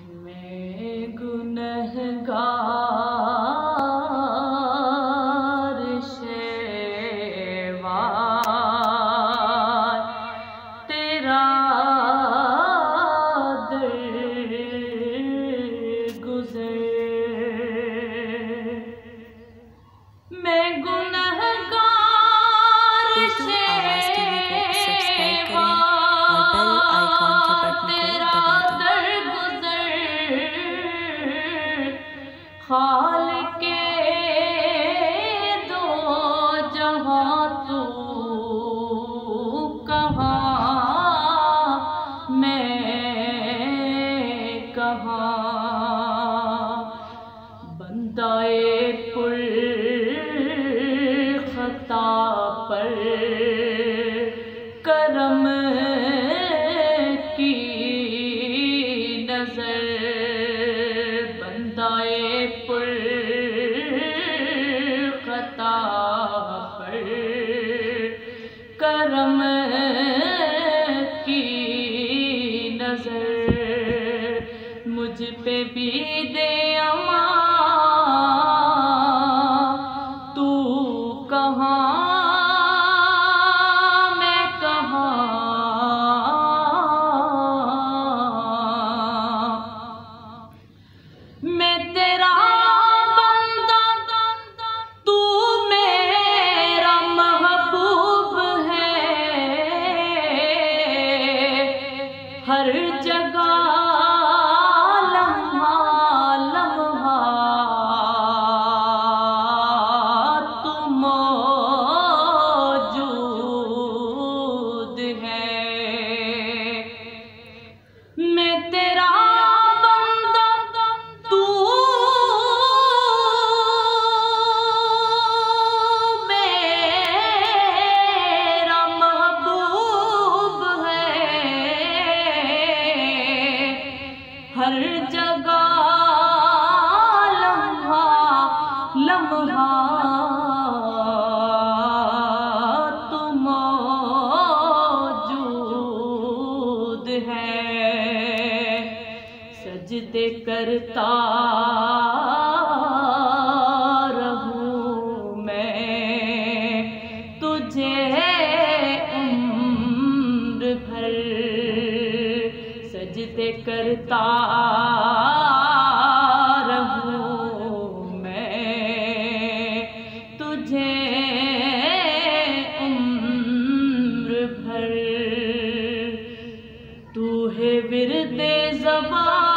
میں گنہگار شیوار تیرا در گزر، میں گنہگار خالق دو جہاں تو کہاں میں کہاں، بندہ پر خطا پر کرم کی نظر، بندہ پر خطا پر کرم کی نظر، مجھ پہ بھی دے امان، تو کہاں میں کہاں، میں تیرا بندہ تو میرا محبوب ہے، ہر جگہ لمحہ لمحہ تو موجود ہے، میں تیرا ہر جگہ لمحہ لمحہ تو موجود ہے، سجدے کرتا رہوں میں تجھے عمر بھر، سجدے کرتا رہوں میں تجھے عمر بھر، تو ہے ورد زبان